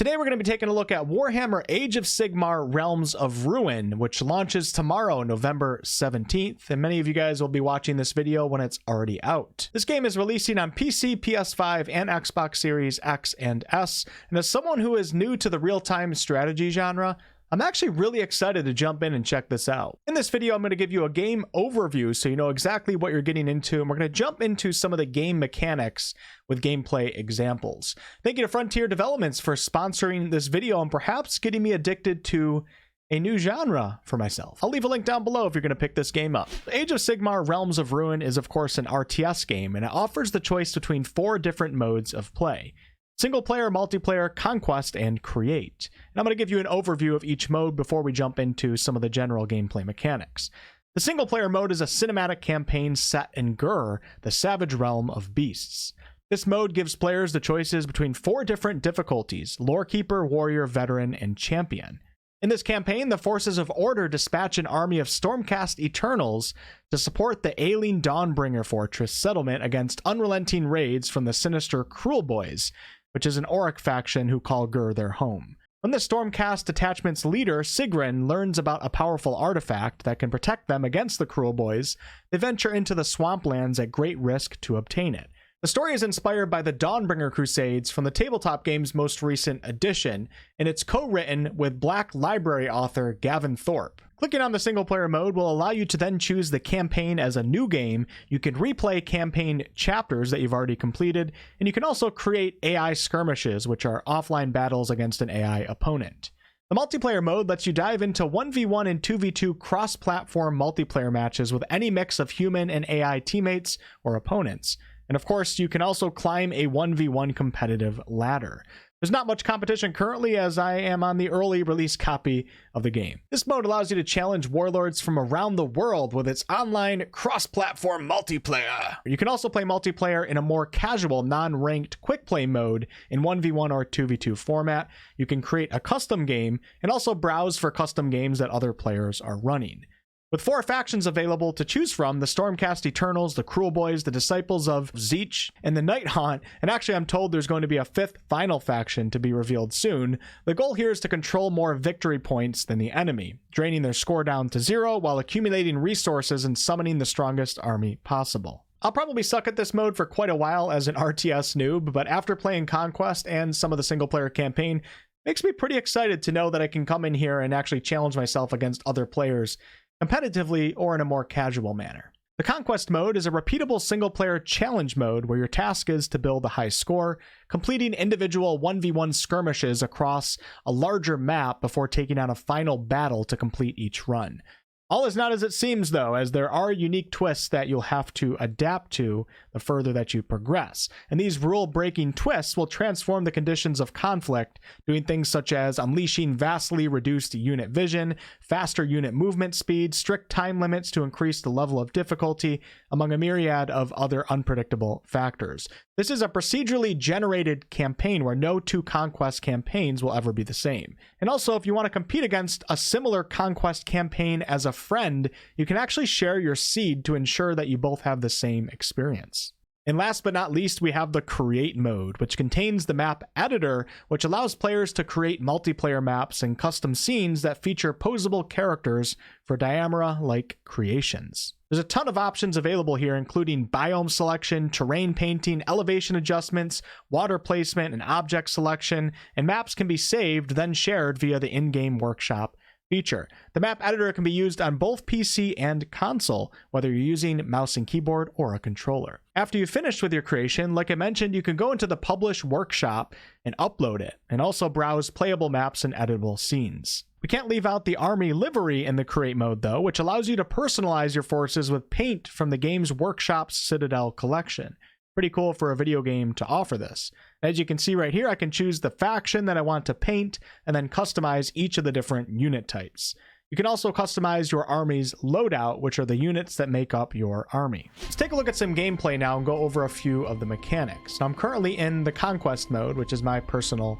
Today we're going to be taking a look at Warhammer Age of Sigmar Realms of Ruin, which launches tomorrow, November 17th, and many of you guys will be watching this video when it's already out. This game is releasing on PC, PS5, and Xbox Series X and S, and as someone who is new to the real-time strategy genre, I'm actually really excited to jump in and check this out. In this video, I'm going to give you a game overview so you know exactly what you're getting into, and we're going to jump into some of the game mechanics with gameplay examples. Thank you to Frontier Developments for sponsoring this video and perhaps getting me addicted to a new genre for myself. I'll leave a link down below if you're going to pick this game up. Age of Sigmar Realms of Ruin is of course an RTS game, and it offers the choice between 4 different modes of play: single player, multiplayer, conquest, and create. And I'm going to give you an overview of each mode before we jump into some of the general gameplay mechanics. The single player mode is a cinematic campaign set in Gur, the savage realm of beasts. This mode gives players the choices between 4 different difficulties: Lorekeeper, Warrior, Veteran, and Champion. In this campaign, the forces of Order dispatch an army of Stormcast Eternals to support the ailing Dawnbringer Fortress settlement against unrelenting raids from the sinister Cruel Boys, which is an Auric faction who call Gur their home. When the Stormcast detachment's leader, Sigmar, learns about a powerful artifact that can protect them against the Cruel Boys, they venture into the swamplands at great risk to obtain it. The story is inspired by the Dawnbringer Crusades from the tabletop game's most recent edition, and it's co-written with Black Library author Gavin Thorpe. Clicking on the single player mode will allow you to then choose the campaign as a new game. You can replay campaign chapters that you've already completed, and you can also create AI skirmishes, which are offline battles against an AI opponent. The multiplayer mode lets you dive into 1v1 and 2v2 cross-platform multiplayer matches with any mix of human and AI teammates or opponents. And of course, you can also climb a 1v1 competitive ladder. There's not much competition currently, as I am on the early release copy of the game. This mode allows you to challenge warlords from around the world with its online cross-platform multiplayer. You can also play multiplayer in a more casual, non-ranked quick play mode in 1v1 or 2v2 format. You can create a custom game and also browse for custom games that other players are running. With 4 factions available to choose from: the Stormcast Eternals, the Cruel Boys, the Disciples of Tzeentch, and the Night Haunt, and actually I'm told there's going to be a 5th final faction to be revealed soon. The goal here is to control more victory points than the enemy, draining their score down to 0 while accumulating resources and summoning the strongest army possible. I'll probably suck at this mode for quite a while as an RTS noob, but after playing Conquest and some of the single player campaign, makes me pretty excited to know that I can come in here and actually challenge myself against other players competitively or in a more casual manner. The Conquest mode is a repeatable single-player challenge mode where your task is to build a high score, completing individual 1v1 skirmishes across a larger map before taking on a final battle to complete each run. All is not as it seems, though, as there are unique twists that you'll have to adapt to the further that you progress. And these rule-breaking twists will transform the conditions of conflict, doing things such as unleashing vastly reduced unit vision, faster unit movement speed, strict time limits to increase the level of difficulty, among a myriad of other unpredictable factors. This is a procedurally generated campaign where no 2 Conquest campaigns will ever be the same. And also, if you want to compete against a similar Conquest campaign as a friend, you can actually share your seed to ensure that you both have the same experience. And last but not least, we have the Create mode, which contains the map editor, which allows players to create multiplayer maps and custom scenes that feature posable characters for Diamera-like creations. There's a ton of options available here, including biome selection, terrain painting, elevation adjustments, water placement, and object selection, and maps can be saved, then shared via the in-game workshop feature. The map editor can be used on both PC and console, whether you're using mouse and keyboard or a controller. After you've finished with your creation, like I mentioned, you can go into the Publish workshop and upload it, and also browse playable maps and editable scenes. We can't leave out the army livery in the Create mode, though, which allows you to personalize your forces with paint from the game's Workshop's Citadel collection. Pretty cool for a video game to offer this. As you can see right here, I can choose the faction that I want to paint and then customize each of the different unit types. You can also customize your army's loadout, which are the units that make up your army. Let's take a look at some gameplay now and go over a few of the mechanics. Now, I'm currently in the Conquest mode, which is my personal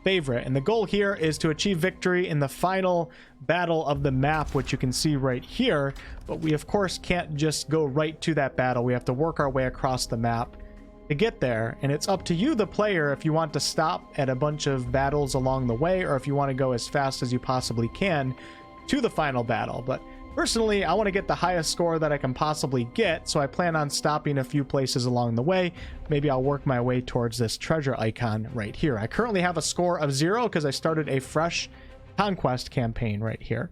favorite, and the goal here is to achieve victory in the final battle of the map, which you can see right here. But we of course can't just go right to that battle. We have to work our way across the map to get there, and it's up to you, the player, if you want to stop at a bunch of battles along the way or if you want to go as fast as you possibly can to the final battle. But personally, I want to get the highest score that I can possibly get, so I plan on stopping a few places along the way. Maybe I'll work my way towards this treasure icon right here. I currently have a score of 0 because I started a fresh Conquest campaign right here.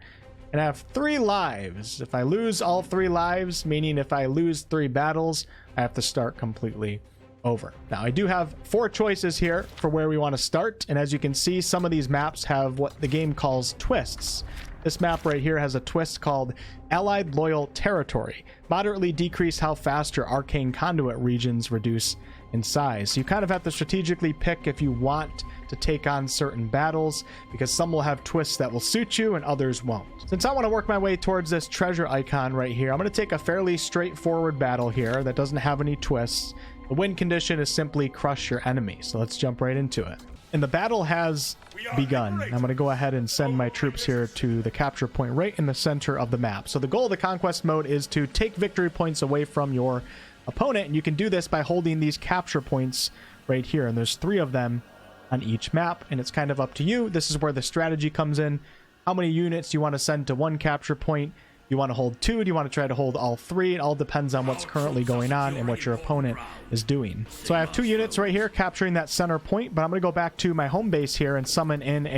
And I have 3 lives. If I lose all 3 lives, meaning if I lose 3 battles, I have to start completely over. Now, I do have 4 choices here for where we want to start. And as you can see, some of these maps have what the game calls twists. This map right here has a twist called Allied Loyal Territory. Moderately decrease how fast your arcane conduit regions reduce in size. So you kind of have to strategically pick if you want to take on certain battles, because some will have twists that will suit you and others won't. Since I want to work my way towards this treasure icon right here, I'm going to take a fairly straightforward battle here that doesn't have any twists. The win condition is simply crush your enemy. So let's jump right into it. And the battle has begun. I'm going to go ahead and send my troops here to the capture point right in the center of the map. So the goal of the conquest mode is to take victory points away from your opponent, and you can do this by holding these capture points right here, and there's 3 of them on each map, and it's kind of up to you. This is where the strategy comes in. How many units do you want to send to one capture point? You want to hold 2? Do you want to try to hold all 3? It all depends on what's currently going on and what your opponent is doing. So I have 2 units right here capturing that center point, but I'm going to go back to my home base here and summon in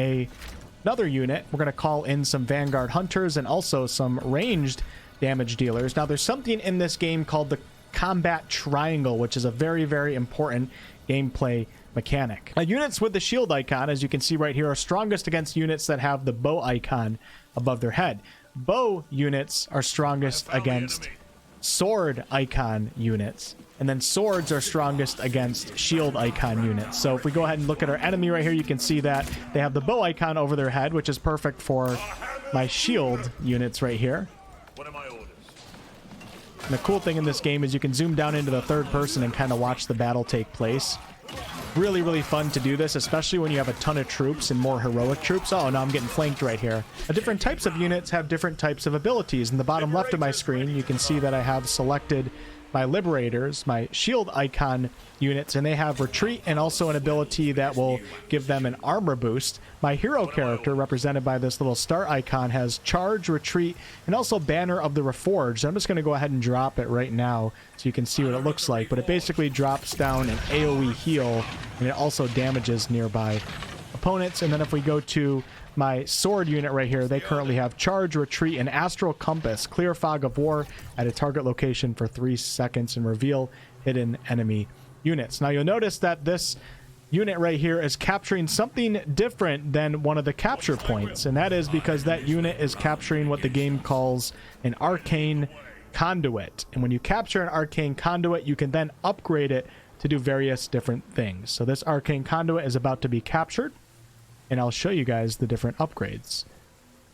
another unit. We're going to call in some Vanguard Hunters and also some ranged damage dealers. Now, there's something in this game called the Combat Triangle, which is a very, very important gameplay mechanic. Now, units with the shield icon, as you can see right here, are strongest against units that have the bow icon above their head. Bow units are strongest against sword icon units, and then swords are strongest against shield icon units. So if we go ahead and look at our enemy right here, you can see that they have the bow icon over their head, which is perfect for my shield units right here. What are my orders? And the cool thing in this game is you can zoom down into the third person and kind of watch the battle take place. Really, really fun to do this, especially when you have a ton of troops and more heroic troops. Oh, no, I'm getting flanked right here. Different types of units have different types of abilities. In the bottom left of my screen, you can see that I have selected my liberators, my shield icon units, and they have retreat and also an ability that will give them an armor boost. My hero character, represented by this little star icon, has charge, retreat, and also banner of the reforged. I'm just going to go ahead and drop it right now so you can see what it looks like, but it basically drops down an AoE heal, and it also damages nearby opponents. And then if we go to my sword unit right here, they currently have charge, retreat, and astral compass, clear fog of war at a target location for 3 seconds, and reveal hidden enemy units. Now you'll notice that this unit right here is capturing something different than one of the capture points, and that is because that unit is capturing what the game calls an arcane conduit. And when you capture an arcane conduit, you can then upgrade it to do various different things. So this arcane conduit is about to be captured, and I'll show you guys the different upgrades.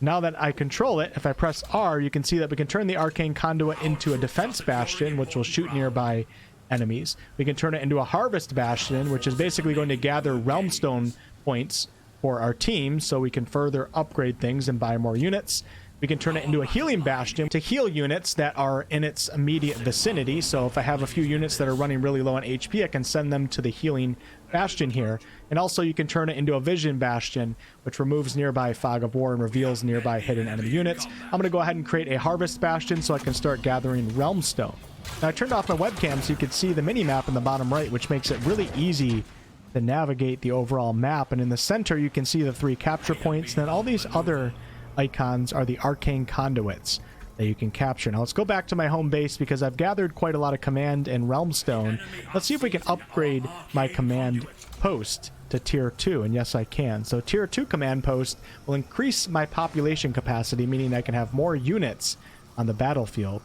Now that I control it, if I press R, you can see that we can turn the arcane conduit into a defense bastion, which will shoot nearby enemies. We can turn it into a harvest bastion, which is basically going to gather realmstone points for our team so we can further upgrade things and buy more units. We can turn it into a healing bastion to heal units that are in its immediate vicinity. So if I have a few units that are running really low on HP, I can send them to the healing bastion here. And also you can turn it into a vision bastion, which removes nearby fog of war and reveals nearby hidden enemy units. I'm going to go ahead and create a harvest bastion so I can start gathering realmstone. Now I turned off my webcam so you could see the mini map in the bottom right, which makes it really easy to navigate the overall map. And in the center you can see the 3 capture points, and then all these other icons are the arcane conduits that you can capture. Now let's go back to my home base because I've gathered quite a lot of command and realmstone. Let's see if we can upgrade my command post to tier 2, and yes I can. So tier 2 command post will increase my population capacity, meaning I can have more units on the battlefield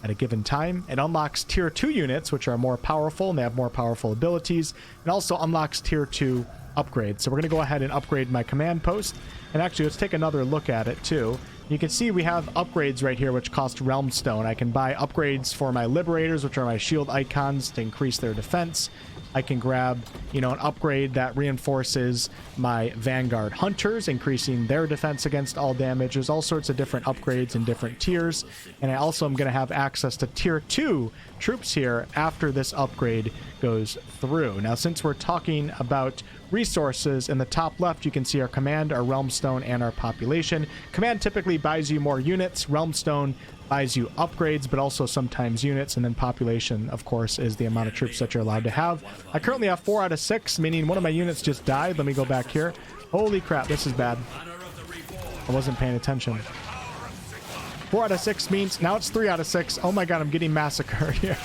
at a given time. It unlocks tier 2 units, which are more powerful and they have more powerful abilities, and also unlocks tier 2 upgrades. So we're going to go ahead and upgrade my command post, and actually let's take another look at it too. You can see we have upgrades right here which cost realm stone. I can buy upgrades for my liberators, which are my shield icons, to increase their defense. I can grab, you know, an upgrade that reinforces my Vanguard Hunters, increasing their defense against all damage. There's all sorts of different upgrades in different tiers. And I also am going to have access to tier 2 troops here after this upgrade goes through. Now, since we're talking about resources, in the top left, you can see our command, our realm stone, and our population. Command typically buys you more units. Realm stone buys you upgrades, but also sometimes units. And then population, of course, is the amount of troops that you're allowed to have. I currently have 4 out of 6, meaning one of my units just died. Let me go back here. Holy crap, this is bad. I wasn't paying attention. 4 out of 6 means now it's 3 out of 6. Oh my god, I'm getting massacred here.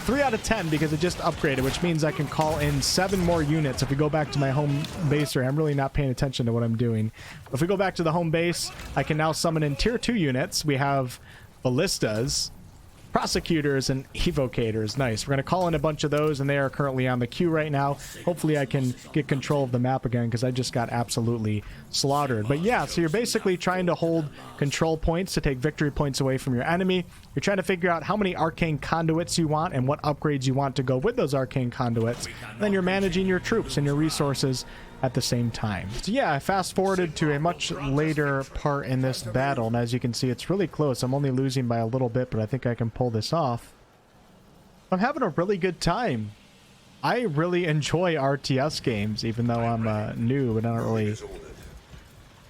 3 out of 10 because it just upgraded, which means I can call in 7 more units. If we go back to my home base here, I'm really not paying attention to what I'm doing. If we go back to the home base, I can now summon in tier 2 units. We have ballistas, prosecutors, and evocators. Nice. We're going to call in a bunch of those, and they are currently on the queue right now. Hopefully I can get control of the map again because I just got absolutely slaughtered. But yeah, so you're basically trying to hold control points to take victory points away from your enemy. You're trying to figure out how many arcane conduits you want and what upgrades you want to go with those arcane conduits. And then you're managing your troops and your resources at the same time. So yeah, I fast forwarded to a much later part in this battle, and as you can see, it's really close. I'm only losing by a little bit, but I think I can pull this off. I'm having a really good time. I really enjoy RTS games, even though I'm new and I don't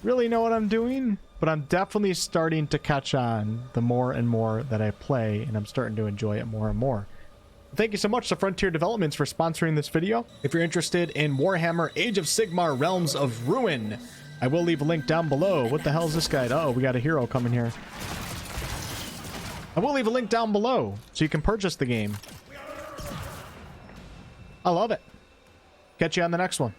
really know what I'm doing, but I'm definitely starting to catch on the more and more that I play, and I'm starting to enjoy it more and more. Thank you so much to Frontier Developments for sponsoring this video. If you're interested in Warhammer Age of Sigmar Realms of Ruin, I will leave a link down below. What the hell is this guy? Oh, we got a hero coming here. I will leave a link down below so you can purchase the game. I love it. Catch you on the next one.